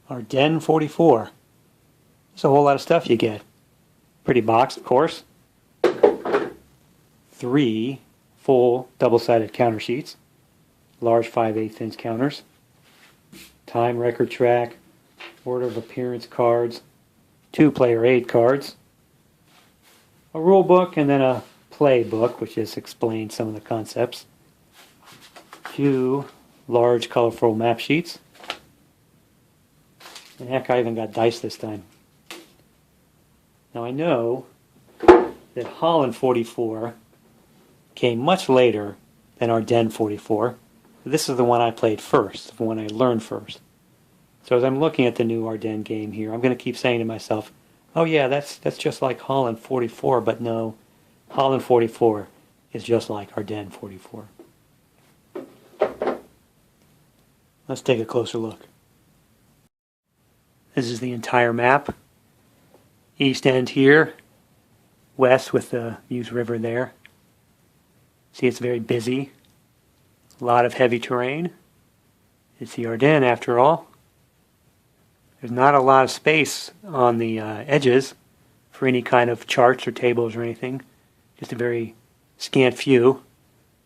Ardennes 44. There's a whole lot of stuff you get. Pretty box, of course. 3 full double-sided counter sheets. Large 5/8 inch counters. Time record track. Order of appearance cards. 2 player aid cards. A rule book and then a play book, which just explains some of the concepts. 2 large colorful map sheets. And heck, I even got dice this time. Now I know that Holland 44 came much later than Ardennes 44. This is the one I played first, the one I learned first. So as I'm looking at the new Ardennes game here, I'm going to keep saying to myself, oh yeah, that's just like Holland 44, but no, Holland 44 is just like Ardennes 44. Let's take a closer look. This is the entire map. East end here, west with the Meuse River there. See, it's very busy. A lot of heavy terrain. It's the Ardennes after all. There's not a lot of space on the edges for any kind of charts or tables or anything. Just a very scant few.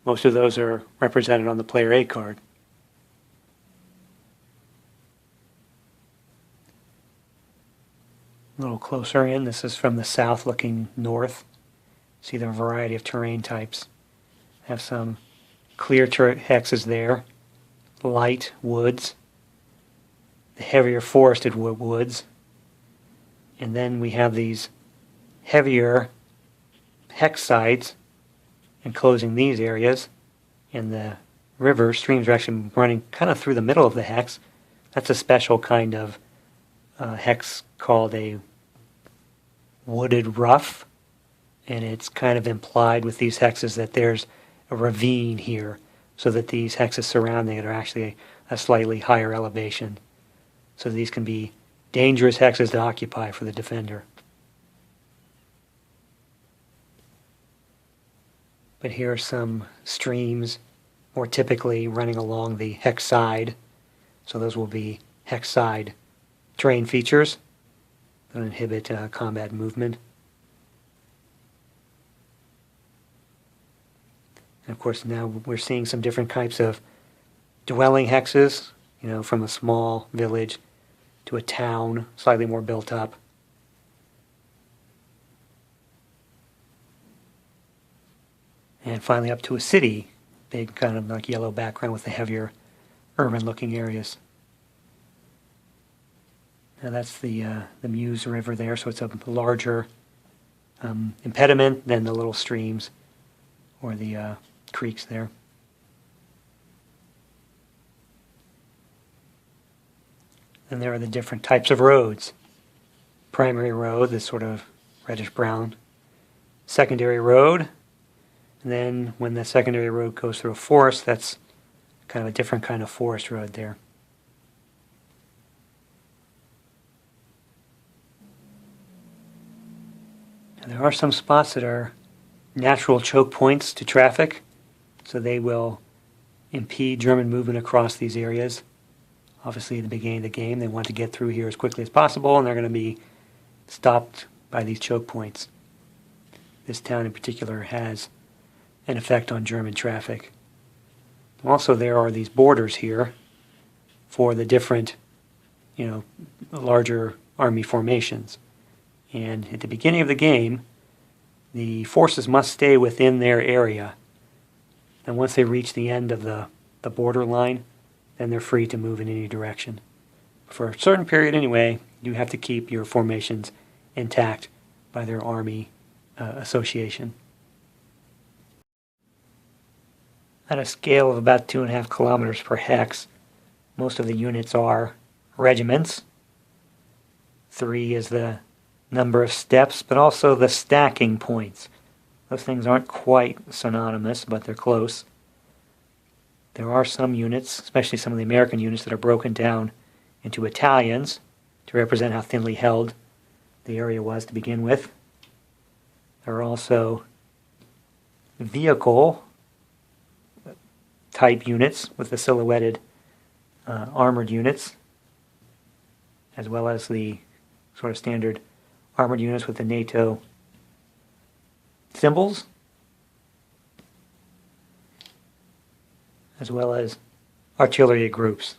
Most of those are represented on the player aid card. A little closer in, this is from the south looking north. See the variety of terrain types. Have some clear hexes there, light woods, the heavier forested woods, and then we have these heavier hex sides enclosing these areas, and the streams are actually running kind of through the middle of the hex. That's a special kind of hex called a wooded rough, and it's kind of implied with these hexes that there's a ravine here, so that these hexes surrounding it are actually a slightly higher elevation. So these can be dangerous hexes to occupy for the defender. But here are some streams, more typically running along the hex side. So those will be hex side terrain features that inhibit combat movement. And of course now we're seeing some different types of dwelling hexes, from a small village to a town, slightly more built up. And finally up to a city, big kind of like yellow background with the heavier urban looking areas. Now that's the Meuse River there, so it's a larger impediment than the little streams or the creeks there. And there are the different types of roads. Primary road, this sort of reddish brown. Secondary road, and then when the secondary road goes through a forest, that's kind of a different kind of forest road there. And there are some spots that are natural choke points to traffic, so they will impede German movement across these areas. Obviously, at the beginning of the game, they want to get through here as quickly as possible, and they're going to be stopped by these choke points. This town in particular has an effect on German traffic. Also, there are these borders here for the different, larger army formations. And at the beginning of the game, the forces must stay within their area. And once they reach the end of the border line, then they're free to move in any direction. For a certain period anyway, you have to keep your formations intact by their army association. At a scale of about 2.5 kilometers per hex, most of the units are regiments. 3 is the number of steps, but also the stacking points. Those things aren't quite synonymous, but they're close. There are some units, especially some of the American units, that are broken down into battalions to represent how thinly held the area was to begin with. There are also vehicle type units with the silhouetted armored units. as well as the sort of standard armored units with the NATO symbols, as well as artillery groups.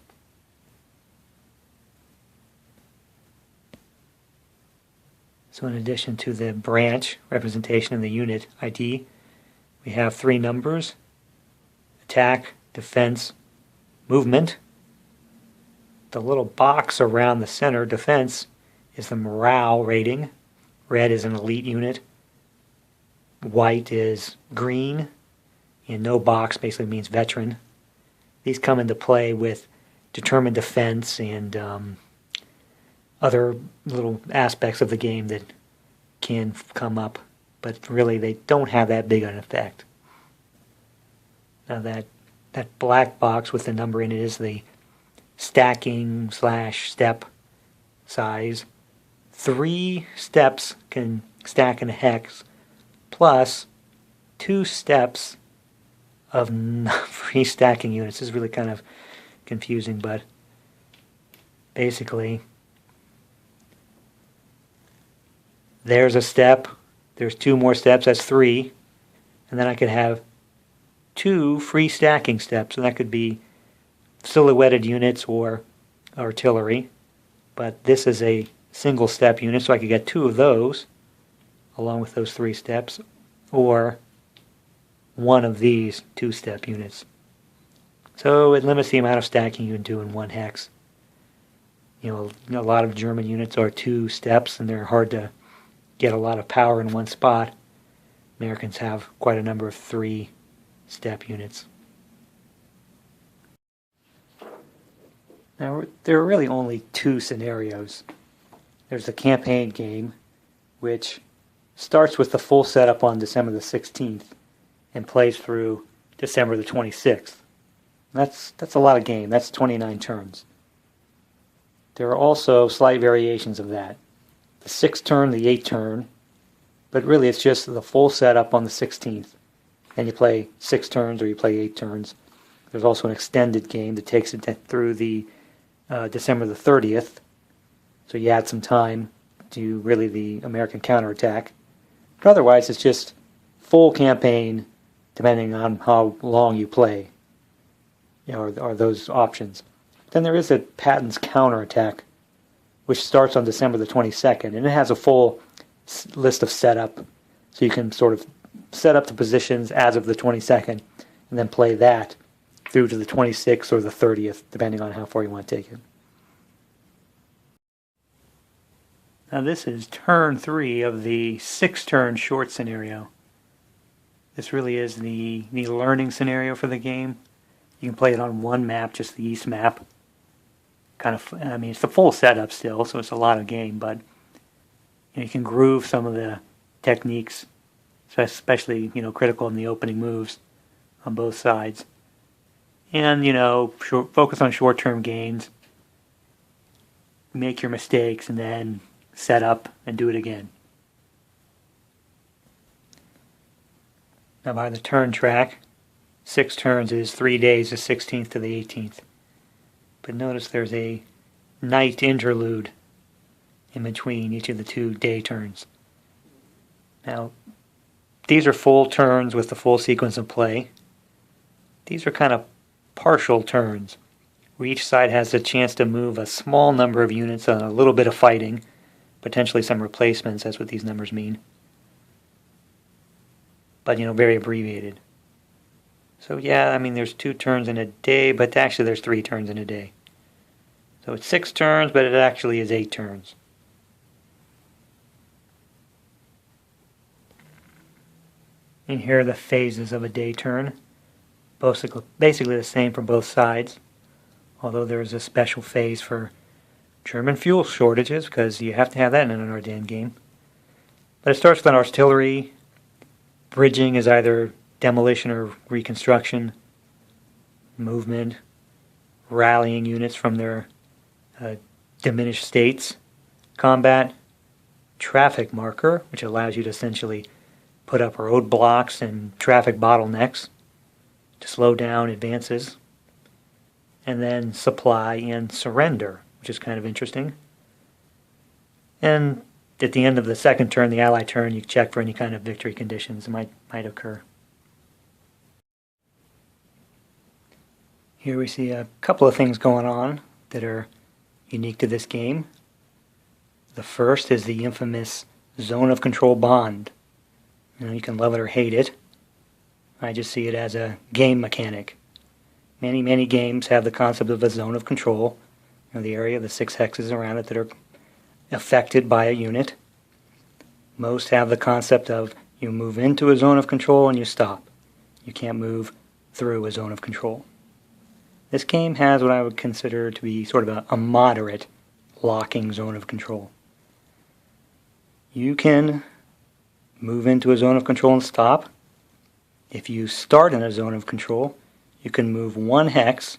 So in addition to the branch representation in the unit ID, we have 3 numbers: attack, defense, movement. The little box around the center, defense, is the morale rating. Red is an elite unit. White is green. And no box basically means veteran. These come into play with determined defense and other little aspects of the game that can come up, but really they don't have that big an effect. Now that black box with the number in it is the stacking / step size. 3 steps can stack in a hex, plus 2 steps of free stacking units. This is really kind of confusing, but basically there's a step, there's 2 more steps, that's 3, and then I could have 2 free stacking steps, and that could be silhouetted units or artillery, but this is a single step unit, so I could get 2 of those along with those 3 steps, or 1 of these 2-step units. So it limits the amount of stacking you can do in 1 hex. You know, a lot of German units are 2 steps, and they're hard to get a lot of power in one spot. Americans have quite a number of 3-step units. Now, there are really only 2 scenarios. There's the campaign game, which starts with the full setup on December the 16th and plays through December the 26th. That's a lot of game. That's 29 turns. There are also slight variations of that. The 6th turn, the 8th turn, but really it's just the full setup on the 16th. And you play 6 turns or you play 8 turns. There's also an extended game that takes it through the December the 30th. So you add some time to really the American counterattack. But otherwise it's just full campaign depending on how long you play. You know, are those options. Then there is a Patton's counterattack, which starts on December the 22nd, and it has a full list of setup, so you can sort of set up the positions as of the 22nd, and then play that through to the 26th or the 30th, depending on how far you want to take it. Now this is turn 3 of the 6-turn short scenario. This really is the learning scenario for the game. You can play it on 1 map, just the east map. I mean, it's the full setup still, so it's a lot of game, but you can groove some of the techniques, especially, critical in the opening moves on both sides. And, focus on short-term gains, make your mistakes, and then set up and do it again. Now by the turn track, 6 turns is 3 days, the 16th to the 18th. But notice there's a night interlude in between each of the 2 day turns. Now, these are full turns with the full sequence of play. These are kind of partial turns, where each side has the chance to move a small number of units on a little bit of fighting, potentially some replacements, that's what these numbers mean. But, very abbreviated. So yeah, I mean, there's 2 turns in a day, but actually there's 3 turns in a day. So it's 6 turns, but it actually is 8 turns. And here are the phases of a day turn. Basically the same for both sides, although there's a special phase for German fuel shortages, because you have to have that in an Ardennes game. But it starts with an artillery. Bridging is either demolition or reconstruction, movement, rallying units from their diminished states, combat, traffic marker, which allows you to essentially put up roadblocks and traffic bottlenecks to slow down advances, and then supply and surrender, which is kind of interesting. And at the end of the second turn, the Allied turn, you check for any kind of victory conditions that might occur. Here we see a couple of things going on that are unique to this game. The first is the infamous zone of control bond. You can love it or hate it. I just see it as a game mechanic. Many games have the concept of a zone of control, the area, the 6 hexes around it that are affected by a unit. Most have the concept of you move into a zone of control and you stop. You can't move through a zone of control. This game has what I would consider to be sort of a moderate locking zone of control. You can move into a zone of control and stop. If you start in a zone of control, you can move 1 hex,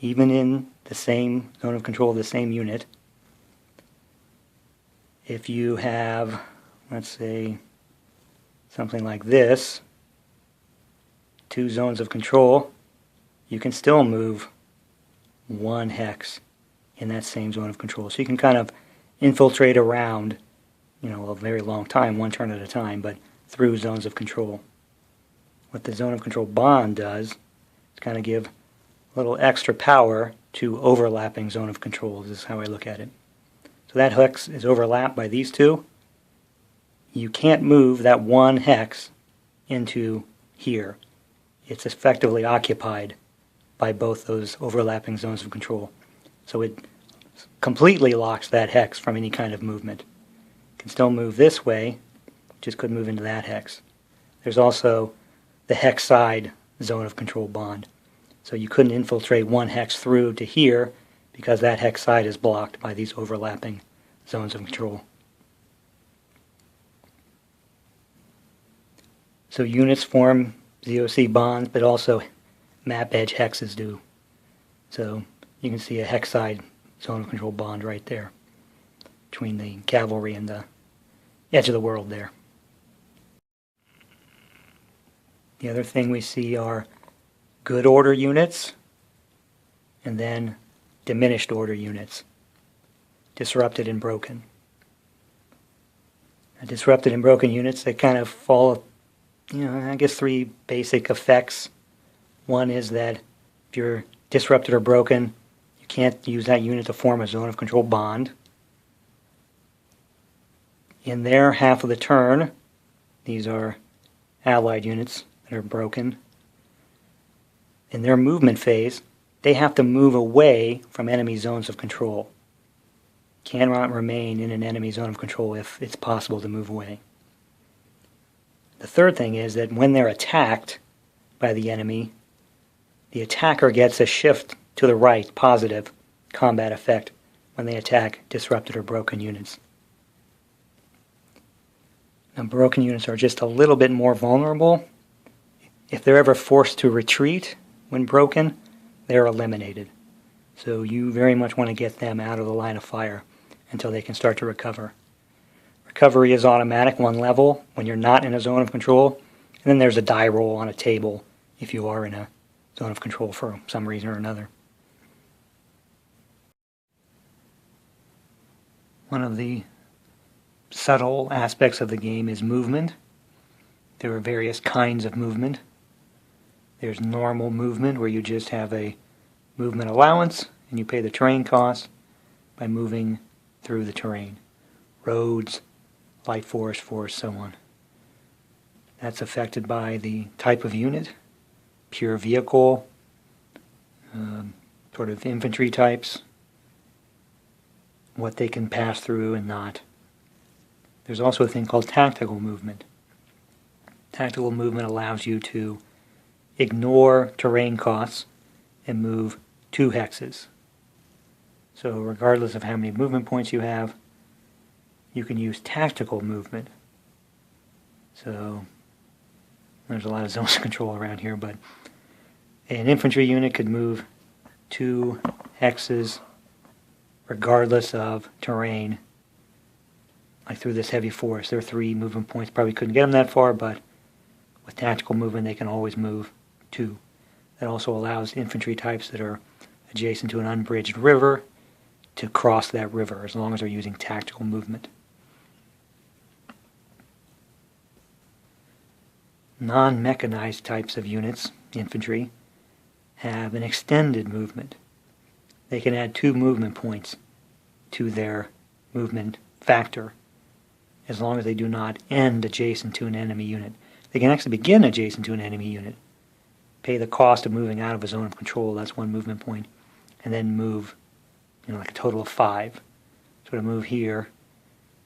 even in the same zone of control of the same unit. If you have, let's say, something like this, 2 zones of control, you can still move 1 hex in that same zone of control. So you can kind of infiltrate around, a very long time, 1 turn at a time, but through zones of control. What the zone of control bond does is kind of give a little extra power to overlapping zone of control. This is how I look at it. So that hex is overlapped by these 2. You can't move that 1 hex into here. It's effectively occupied by both those overlapping zones of control. So it completely locks that hex from any kind of movement. You can still move this way, just couldn't move into that hex. There's also the hex side zone of control bond. So you couldn't infiltrate 1 hex through to here because that hex side is blocked by these overlapping zones of control. So units form ZOC bonds, but also map edge hexes do. So you can see a hex side zone of control bond right there between the cavalry and the edge of the world there. The other thing we see are good order units and then diminished order units, disrupted and broken. Disrupted and broken units, they kind of follow, I guess 3 basic effects. One is that if you're disrupted or broken, you can't use that unit to form a zone of control bond. In their half of the turn, these are Allied units that are broken. In their movement phase, they have to move away from enemy zones of control. Cannot remain in an enemy zone of control if it's possible to move away. The third thing is that when they're attacked by the enemy, the attacker gets a shift to the right, positive combat effect when they attack disrupted or broken units. Now, broken units are just a little bit more vulnerable. If they're ever forced to retreat when broken, they're eliminated. So you very much want to get them out of the line of fire until they can start to recover. Recovery is automatic, 1 level, when you're not in a zone of control. And then there's a die roll on a table if you are in a zone of control for some reason or another. One of the subtle aspects of the game is movement. There are various kinds of movement. There's normal movement, where you just have a movement allowance and you pay the terrain cost by moving through the terrain. Roads, light forest, so on. That's affected by the type of unit, pure vehicle, sort of infantry types, what they can pass through and not. There's also a thing called tactical movement. Tactical movement allows you to ignore terrain costs and move 2 hexes. So regardless of how many movement points you have, you can use tactical movement. So there's a lot of zones of control around here, but an infantry unit could move 2 hexes regardless of terrain. Like through this heavy forest, there are 3 movement points. Probably couldn't get them that far, but with tactical movement they can always move 2. That also allows infantry types that are adjacent to an unbridged river to cross that river as long as they're using tactical movement. Non-mechanized types of units, infantry, have an extended movement. They can add 2 movement points to their movement factor as long as they do not end adjacent to an enemy unit. They can actually begin adjacent to an enemy unit, pay the cost of moving out of a zone of control, that's 1 movement point, and then move, like a total of 5. So to move here,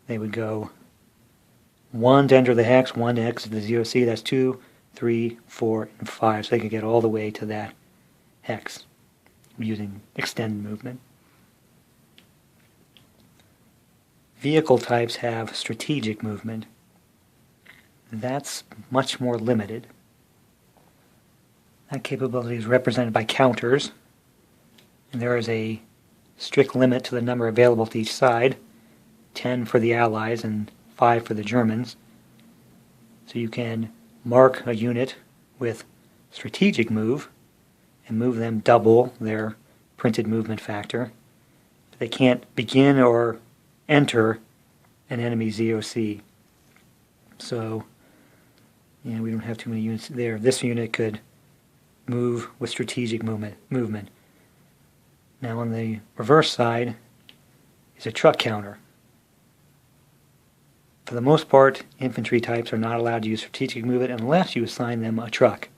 they would go 1 to enter the hex, 1 to exit the ZOC, that's 2, 3, 4, and 5. So they could get all the way to that hex using extended movement. Vehicle types have strategic movement. That's much more limited. That capability is represented by counters, and there is a strict limit to the number available to each side, 10 for the Allies and 5 for the Germans. So you can mark a unit with strategic move and move them double their printed movement factor. But they can't begin or enter an enemy ZOC. So, we don't have too many units there. This unit could move with strategic movement. Now on the reverse side is a truck counter. For the most part, infantry types are not allowed to use strategic movement unless you assign them a truck.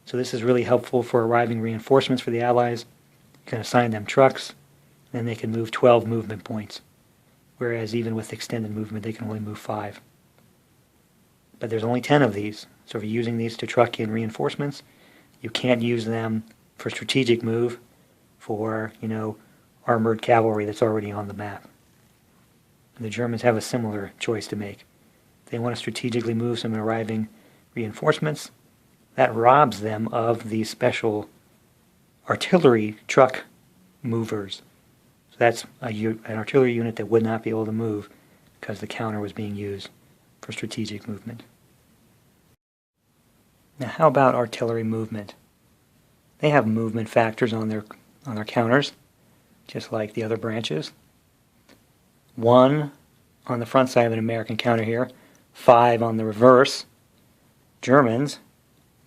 So this is really helpful for arriving reinforcements for the Allies. You can assign them trucks, then they can move 12 movement points, whereas even with extended movement they can only move 5. But there's only 10 of these, so if you're using these to truck in reinforcements, you can't use them for strategic move for, armored cavalry that's already on the map. And the Germans have a similar choice to make. If they want to strategically move some arriving reinforcements, that robs them of these special artillery truck movers. So that's an artillery unit that would not be able to move because the counter was being used for strategic movement. Now how about artillery movement? They have movement factors on their counters, just like the other branches. 1 on the front side of an American counter here, 5 on the reverse. Germans,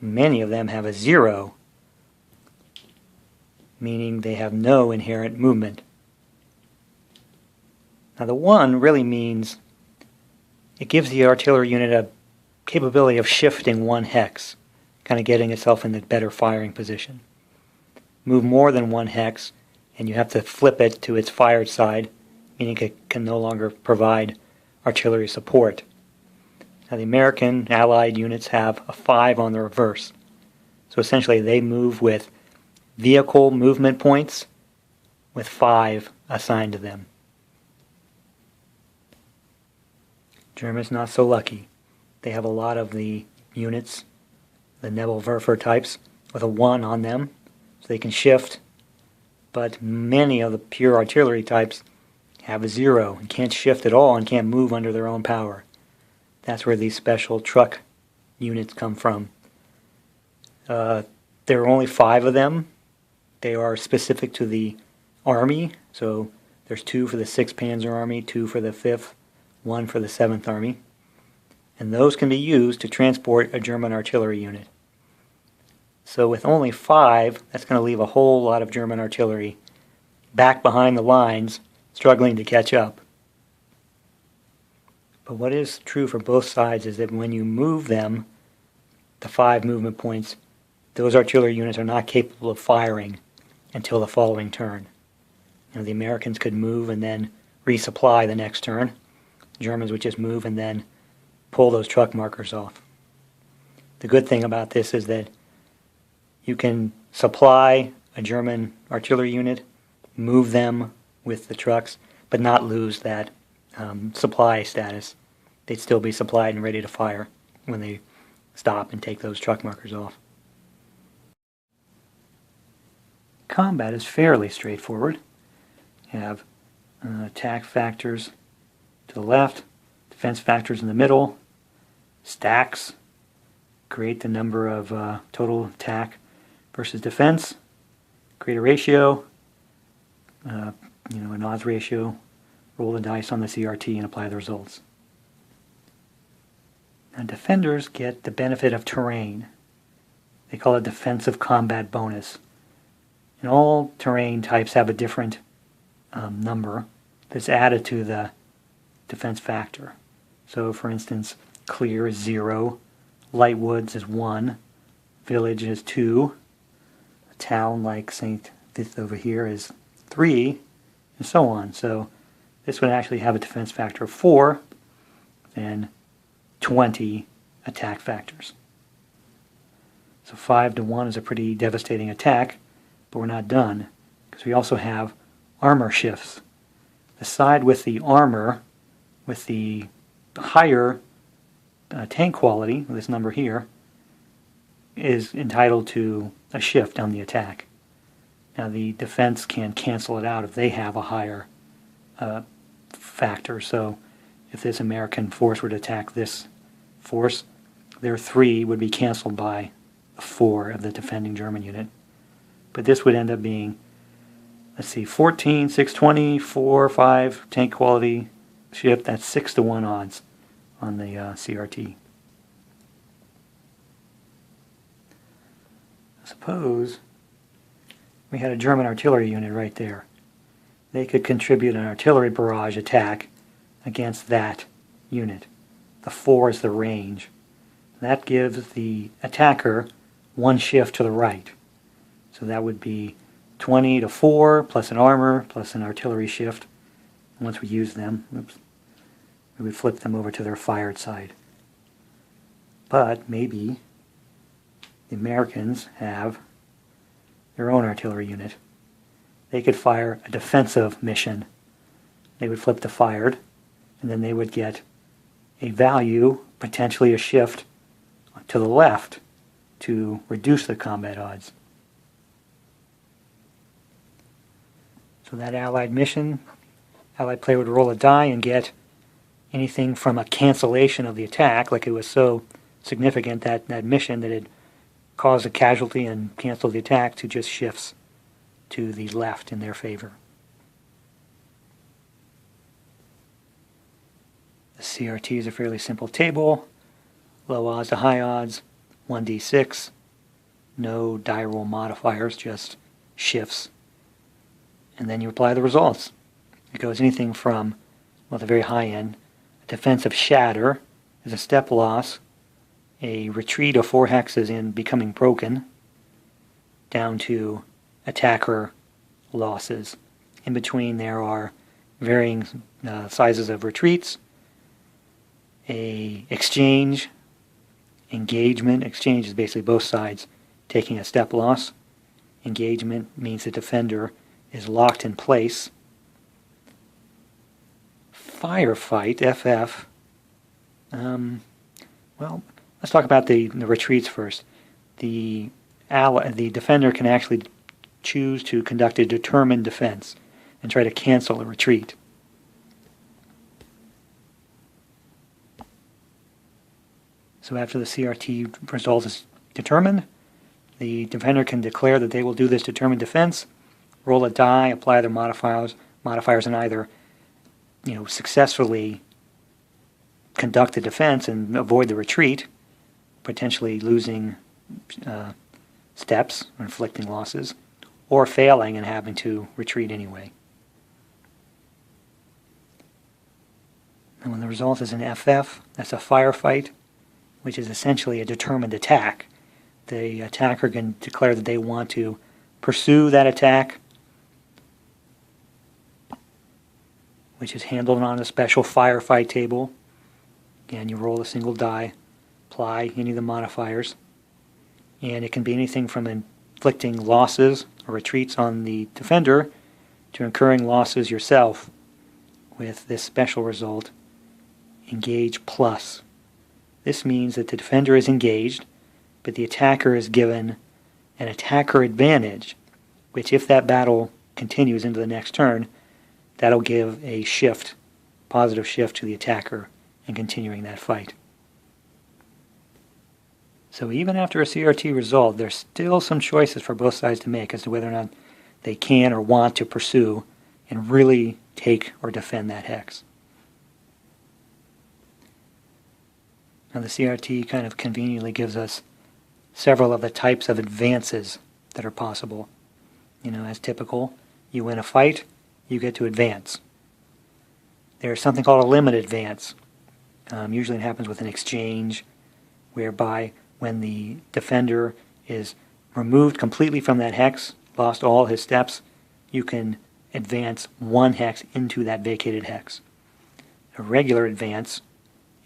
many of them have a 0, meaning they have no inherent movement. Now the 1 really means it gives the artillery unit a capability of shifting 1 hex, kind of getting itself in a better firing position. Move more than 1 hex, and you have to flip it to its fired side, meaning it can no longer provide artillery support. Now the American Allied units have a 5 on the reverse. So essentially they move with vehicle movement points with 5 assigned to them. Germans not so lucky. They have a lot of the units, the Nebelwerfer types, with a 1 on them, so they can shift, but many of the pure artillery types have a 0 and can't shift at all and can't move under their own power. That's where these special truck units come from. There are only 5 of them. They are specific to the Army, so there's 2 for the 6th Panzer Army, 2 for the 5th, 1 for the 7th Army. And those can be used to transport a German artillery unit. So with only 5, that's going to leave a whole lot of German artillery back behind the lines, struggling to catch up. But what is true for both sides is that when you move them, the 5 movement points, those artillery units are not capable of firing until the following turn. The Americans could move and then resupply the next turn. The Germans would just move and then pull those truck markers off. The good thing about this is that you can supply a German artillery unit, move them with the trucks, but not lose that supply status. They'd still be supplied and ready to fire when they stop and take those truck markers off. Combat is fairly straightforward. You have attack factors to the left, defense factors in the middle, stacks, create the number of total attack versus defense, create a ratio, an odds ratio, roll the dice on the CRT and apply the results. Now defenders get the benefit of terrain. They call it defensive combat bonus. And all terrain types have a different number that's added to the defense factor. So for instance, clear is 0, light woods is 1, village is 2, a town like St. Vith over here is 3, and so on. So this would actually have a defense factor of 4 and 20 attack factors. So 5 to 1 is a pretty devastating attack, but we're not done, because we also have armor shifts. The side with the armor, with the higher tank quality, this number here, is entitled to a shift on the attack. Now the defense can cancel it out if they have a higher factor. So if this American force were to attack this force, their 3 would be canceled by 4 of the defending German unit. But this would end up being, let's see, 14, 620, 4, 5, tank quality shift. That's 6 to 1 odds on the CRT. Suppose we had a German artillery unit right there. They could contribute an artillery barrage attack against that unit. The 4 is the range. That gives the attacker 1 shift to the right. So that would be 20 to 4 plus an armor plus an artillery shift. And once we use them, we would flip them over to their fired side. But maybe the Americans have their own artillery unit. They could fire a defensive mission. They would flip to fired, and then they would get a value, potentially a shift, to the left to reduce the combat odds. So that Allied mission, Allied player would roll a die and get anything from a cancellation of the attack, like it was so significant that mission that it caused a casualty and canceled the attack, to just shifts to the left in their favor. The CRT is a fairly simple table. Low odds to high odds, 1d6. No die roll modifiers, just shifts. And then you apply the results. It goes anything from, well, the very high end, a defensive shatter is a step loss, a retreat of 4 hexes in becoming broken, down to attacker losses. In between there are varying sizes of retreats, a exchange, engagement. Exchange is basically both sides taking a step loss. Engagement means the defender is locked in place. Firefight, FF. Well, let's talk about the retreats first. The defender can actually choose to conduct a determined defense and try to cancel a retreat. So after the CRT result is determined, the defender can declare that they will do this determined defense, roll a die, apply their modifiers, and either successfully conduct the defense and avoid the retreat, potentially losing steps, inflicting losses, or failing and having to retreat anyway. And when the result is an FF, that's a firefight, which is essentially a determined attack. The attacker can declare that they want to pursue that attack, which is handled on a special firefight table. Again, you roll a single die, apply any of the modifiers, and it can be anything from inflicting losses or retreats on the defender to incurring losses yourself with this special result, Engage Plus. This means that the defender is engaged, but the attacker is given an attacker advantage, which if that battle continues into the next turn, that'll give a shift, positive shift to the attacker in continuing that fight. So even after a CRT result, there's still some choices for both sides to make as to whether or not they can or want to pursue and really take or defend that hex. Now the CRT kind of conveniently gives us several of the types of advances that are possible. As typical, you win a fight, you get to advance. There's something called a limited advance. Usually it happens with an exchange, whereby when the defender is removed completely from that hex, lost all his steps, you can advance one hex into that vacated hex. A regular advance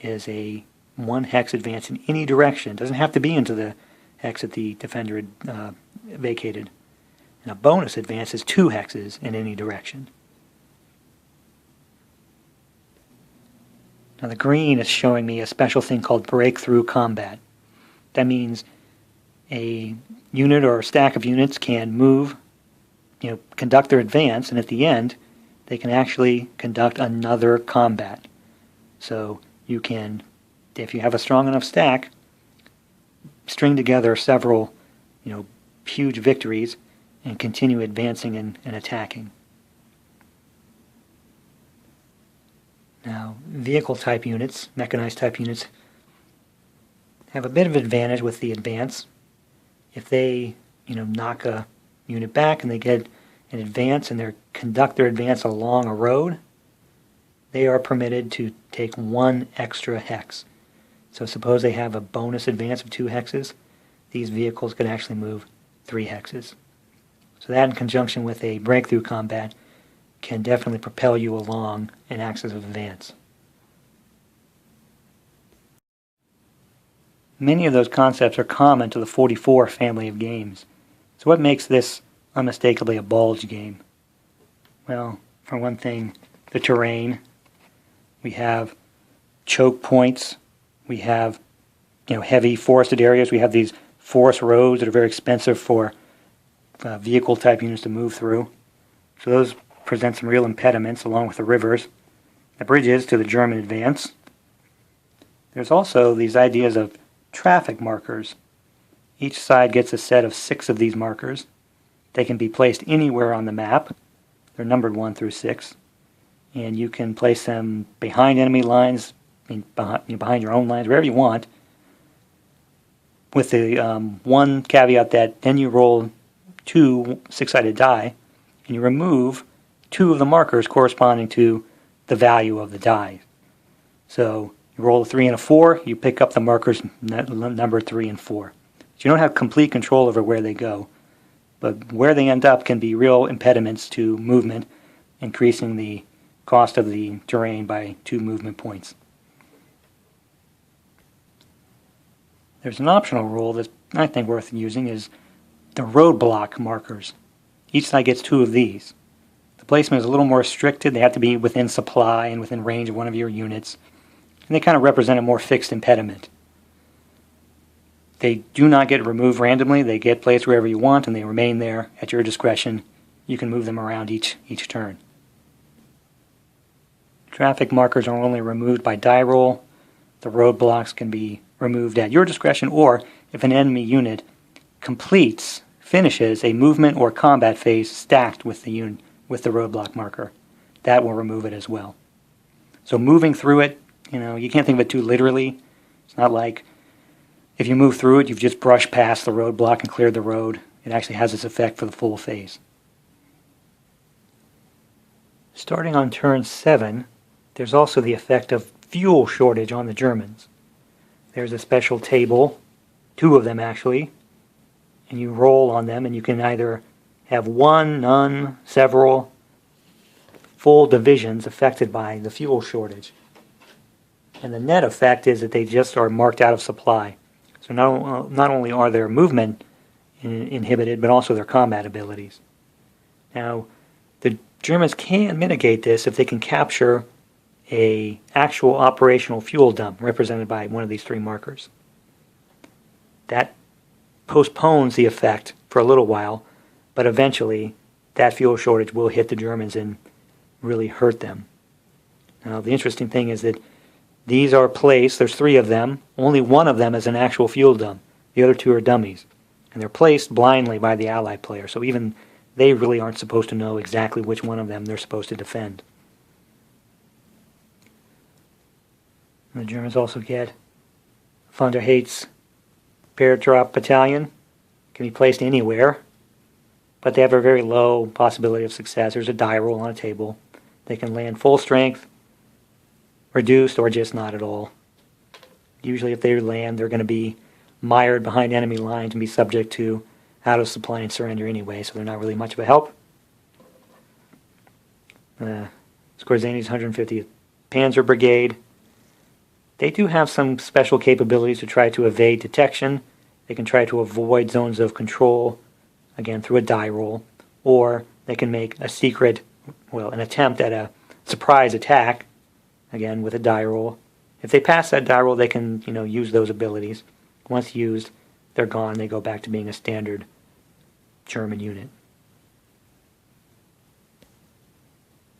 is a one hex advance in any direction. It doesn't have to be into the hex that the defender had vacated. And a bonus advance is 2 hexes in any direction. Now the green is showing me a special thing called breakthrough combat. That means a unit or a stack of units can move, conduct their advance, and at the end they can actually conduct another combat. So you can, if you have a strong enough stack, string together several, huge victories and continue advancing and attacking. Now, vehicle type units, mechanized type units, have a bit of advantage with the advance. If they, knock a unit back and they get an advance and they conduct their advance along a road, they are permitted to take 1 extra hex. So suppose they have a bonus advance of 2 hexes, these vehicles could actually move 3 hexes. So that in conjunction with a breakthrough combat can definitely propel you along an axis of advance. Many of those concepts are common to the 44 family of games. So what makes this unmistakably a bulge game? Well, for one thing, the terrain. We have choke points. We have, heavy forested areas. We have these forest roads that are very expensive for vehicle type units to move through. So those present some real impediments along with the rivers. The bridges to the German advance. There's also these ideas of traffic markers. Each side gets a set of 6 of these markers. They can be placed anywhere on the map. They're numbered 1 through 6. And you can place them behind enemy lines, behind your own lines, wherever you want. With the one caveat that then you roll 2 6-sided die, and you remove 2 of the markers corresponding to the value of the die. So you roll a 3 and a 4, you pick up the markers number 3 and 4. So you don't have complete control over where they go, but where they end up can be real impediments to movement, increasing the cost of the terrain by 2 movement points. There's an optional rule that I think worth using is the roadblock markers. Each side gets 2 of these. The placement is a little more restricted. They have to be within supply and within range of one of your units. And they kind of represent a more fixed impediment. They do not get removed randomly. They get placed wherever you want and they remain there at your discretion. You can move them around each turn. Traffic markers are only removed by die roll. The roadblocks can be removed at your discretion, or if an enemy unit finishes a movement or combat phase stacked with the roadblock marker, that will remove it as well. So moving through it, you can't think of it too literally. It's not like if you move through it, you've just brushed past the roadblock and cleared the road. It actually has its effect for the full phase. Starting on turn 7, there's also the effect of fuel shortage on the Germans. There's a special table, 2 of them actually, and you roll on them and you can either have 1, none, several, full divisions affected by the fuel shortage. And the net effect is that they just are marked out of supply. So not only are their movement inhibited, but also their combat abilities. Now, the Germans can mitigate this if they can capture an actual operational fuel dump represented by one of these 3 markers. That postpones the effect for a little while, but eventually that fuel shortage will hit the Germans and really hurt them. Now, the interesting thing is that these are placed, there's 3 of them, only 1 of them is an actual fuel dump. The other 2 are dummies. And they're placed blindly by the Allied player, so even they really aren't supposed to know exactly which one of them they're supposed to defend. And the Germans also get von der Heydt's Paratroop Battalion. Can be placed anywhere, but they have a very low possibility of success. There's a die roll on a table. They can land full strength, reduced, or just not at all. Usually if they land, they're going to be mired behind enemy lines and be subject to out of supply and surrender anyway, so they're not really much of a help. Skorzény's 150th Panzer Brigade. They do have some special capabilities to try to evade detection. They can try to avoid zones of control, again through a die roll, or they can make a secret, an attempt at a surprise attack, again with a die roll. If they pass that die roll, they can, use those abilities. Once used, they're gone. They go back to being a standard German unit.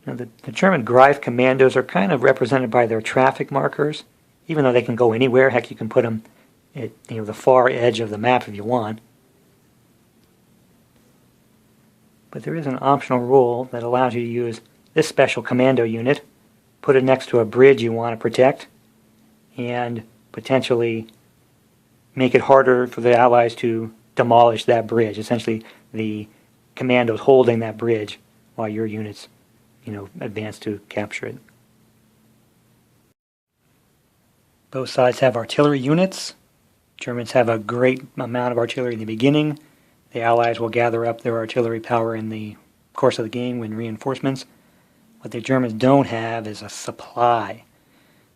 Now, the German Gref Commandos are kind of represented by their traffic markers. Even though they can go anywhere, heck, you can put them at the far edge of the map if you want. But there is an optional rule that allows you to use this special commando unit, put it next to a bridge you want to protect, and potentially make it harder for the Allies to demolish that bridge. Essentially, the commandos holding that bridge while your units, advance to capture it. Both sides have artillery units. Germans have a great amount of artillery in the beginning. The Allies will gather up their artillery power in the course of the game when reinforcements. What the Germans don't have is a supply.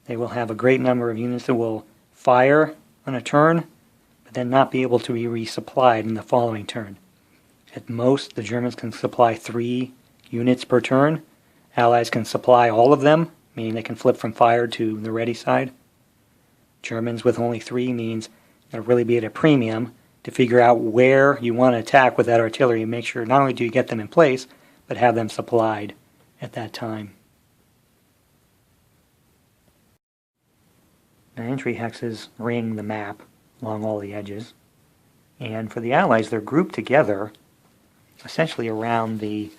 They will have a great number of units that will fire on a turn, but then not be able to be resupplied in the following turn. At most, the Germans can supply 3 units per turn. Allies can supply all of them, meaning they can flip from fire to the ready side. Germans with only 3 means it'll really be at a premium to figure out where you want to attack with that artillery and make sure not only do you get them in place, but have them supplied at that time. Now, entry hexes ring the map along all the edges, and for the Allies, they're grouped together essentially around the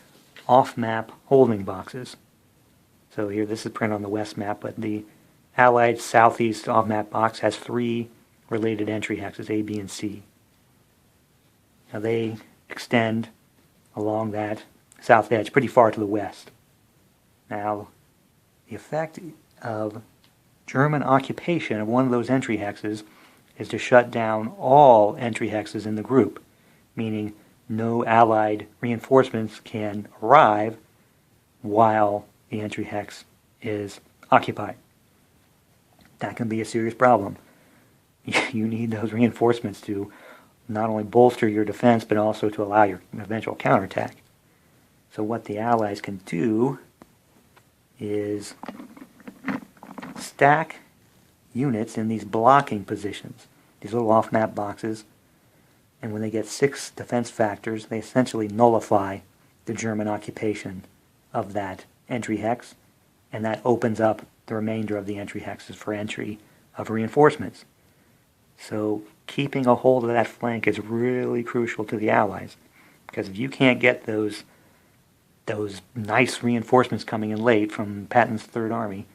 off-map holding boxes. So here, this is printed on the west map, but the Allied southeast off-map box has 3 related entry hexes, A, B, and C. Now they extend along that south edge pretty far to the west. Now, the effect of German occupation of one of those entry hexes is to shut down all entry hexes in the group, meaning no Allied reinforcements can arrive while the entry hex is occupied. That can be a serious problem. You need those reinforcements to not only bolster your defense, but also to allow your eventual counterattack. So what the Allies can do is stack units in these blocking positions, these little off-map boxes, and when they get 6 defense factors, they essentially nullify the German occupation of that entry hex, and that opens up the remainder of the entry hexes for entry of reinforcements. So keeping a hold of that flank is really crucial to the Allies, because if you can't get those nice reinforcements coming in late from Patton's Third Army,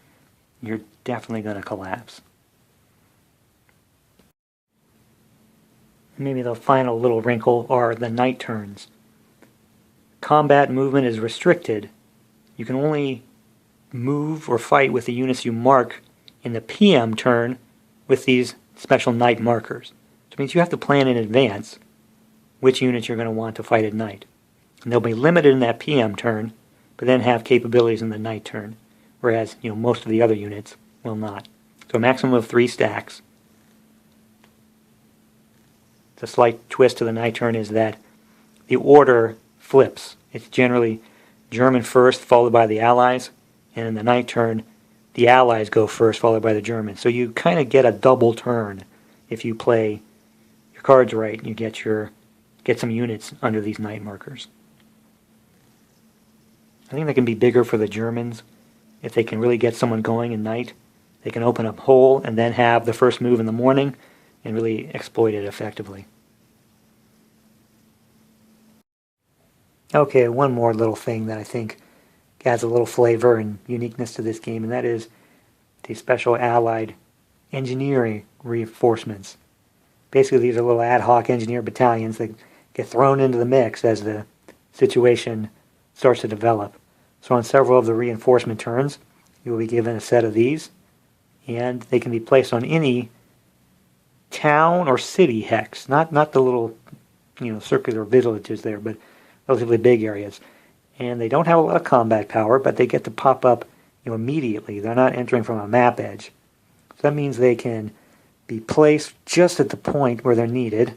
you're definitely going to collapse. Maybe the final little wrinkle are the night turns. Combat movement is restricted. You can only move or fight with the units you mark in the PM turn with these special night markers. Which means you have to plan in advance which units you're going to want to fight at night. And they'll be limited in that PM turn, but then have capabilities in the night turn, whereas most of the other units will not. So a maximum of 3 stacks. The slight twist to the night turn is that the order flips. It's generally German first, followed by the Allies, and in the night turn, the Allies go first, followed by the Germans. So you kind of get a double turn if you play your cards right. You get some units under these night markers. I think they can be bigger for the Germans. If they can really get someone going at night, they can open up hole and then have the first move in the morning and really exploit it effectively. Okay, one more little thing that I think adds a little flavor and uniqueness to this game, and that is the special Allied engineering reinforcements. Basically, these are little ad hoc engineer battalions that get thrown into the mix as the situation starts to develop. So on several of the reinforcement turns, you will be given a set of these, and they can be placed on any town or city hex, not the little circular villages there, but relatively big areas. And they don't have a lot of combat power, but they get to pop up immediately. They're not entering from a map edge. So that means they can be placed just at the point where they're needed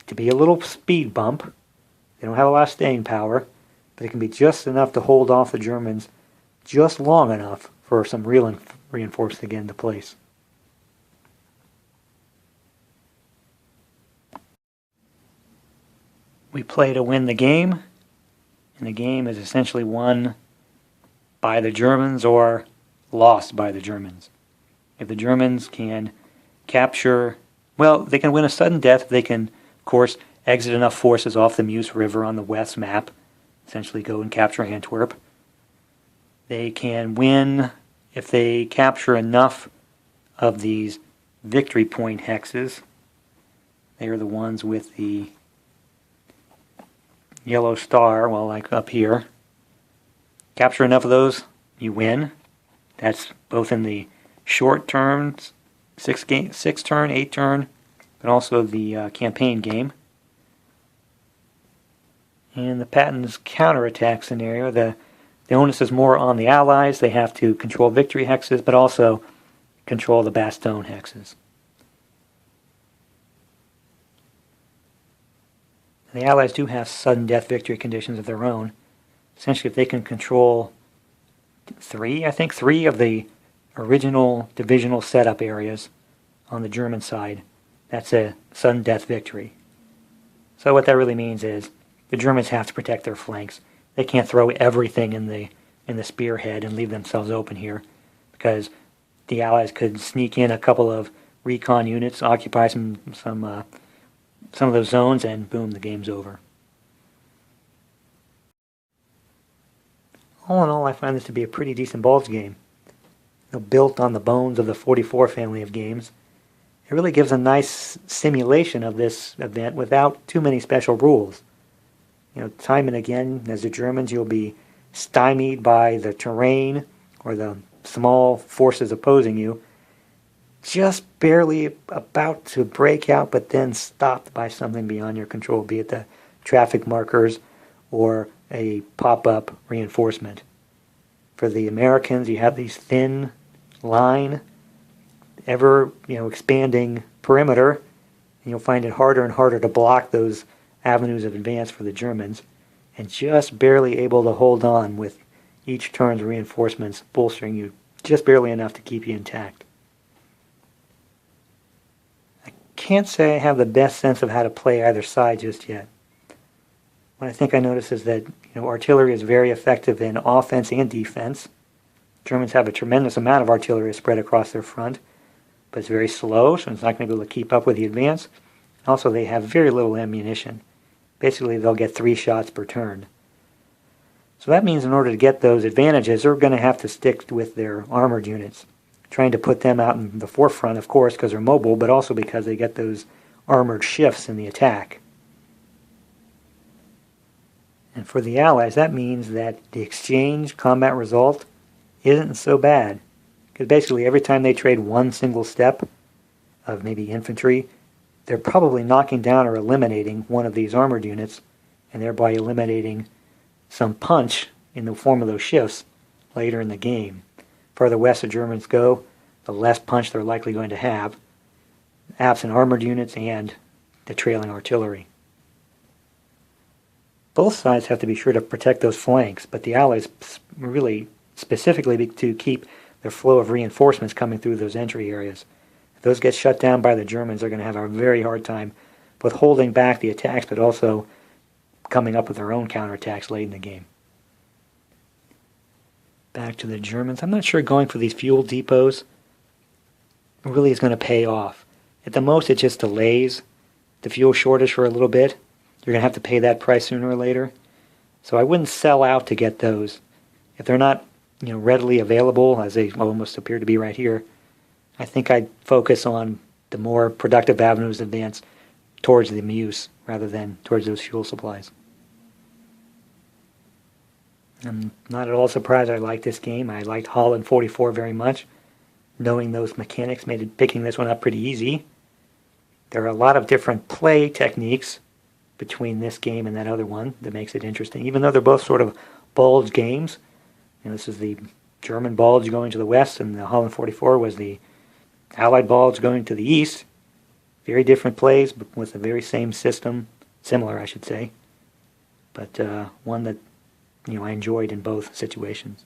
to be a little speed bump. They don't have a lot of staying power, but it can be just enough to hold off the Germans just long enough for some real reinforcements to get into place. We play to win the game, and the game is essentially won by the Germans or lost by the Germans. If the Germans can capture, well, they can win a sudden death. They can, of course, exit enough forces off the Meuse River on the west map, essentially go and capture Antwerp. They can win if they capture enough of these victory point hexes. They are the ones with the yellow star, well, like up here. Capture enough of those, you win. That's both in the short terms, 6 turn, 8 turn, but also the campaign game. In the Patton's counterattack scenario, the onus is more on the Allies. They have to control victory hexes, but also control the Bastogne hexes. The Allies do have sudden death victory conditions of their own. Essentially, if they can control three of the original divisional setup areas on the German side, that's a sudden death victory. So what that really means is the Germans have to protect their flanks. They can't throw everything in the spearhead and leave themselves open here, because the Allies could sneak in a couple of recon units, occupy some of those zones, and boom, the game's over. All in all, I find this to be a pretty decent Bulge game. Built on the bones of the 44 family of games. It really gives a nice simulation of this event without too many special rules. Time and again, as the Germans, you'll be stymied by the terrain or the small forces opposing you, just barely about to break out, but then stopped by something beyond your control, be it the traffic markers or a pop-up reinforcement. For the Americans, you have these thin line, ever expanding perimeter, and you'll find it harder and harder to block those avenues of advance for the Germans, and just barely able to hold on with each turn's reinforcements bolstering you just barely enough to keep you intact. I can't say I have the best sense of how to play either side just yet. What I think I noticed is that artillery is very effective in offense and defense. Germans have a tremendous amount of artillery spread across their front, but it's very slow, so it's not going to be able to keep up with the advance. Also, they have very little ammunition. Basically, they'll get 3 shots per turn. So that means in order to get those advantages, they're going to have to stick with their armored units, trying to put them out in the forefront, of course, because they're mobile, but also because they get those armored shifts in the attack. And for the Allies, that means that the exchange combat result isn't so bad. Because basically every time they trade one single step of maybe infantry, they're probably knocking down or eliminating one of these armored units, and thereby eliminating some punch in the form of those shifts later in the game. Further west the Germans go, the less punch they're likely going to have, absent armored units and the trailing artillery. Both sides have to be sure to protect those flanks, but the Allies really specifically to keep their flow of reinforcements coming through those entry areas. If those get shut down by the Germans, they're going to have a very hard time both holding back the attacks, but also coming up with their own counterattacks late in the game. Back to the Germans. I'm not sure going for these fuel depots really is going to pay off. At the most, it just delays the fuel shortage for a little bit. You're going to have to pay that price sooner or later. So I wouldn't sell out to get those. If they're not, readily available, as they almost appear to be right here, I think I'd focus on the more productive avenues of advance towards the Muse rather than towards those fuel supplies. I'm not at all surprised I like this game. I liked Holland 44 very much. Knowing those mechanics made picking this one up pretty easy. There are a lot of different play techniques between this game and that other one that makes it interesting, even though they're both sort of bulge games. This is the German bulge going to the west, and the Holland 44 was the Allied bulge going to the east. Very different plays, but with the very same system. Similar, I should say. But one that I enjoyed in both situations.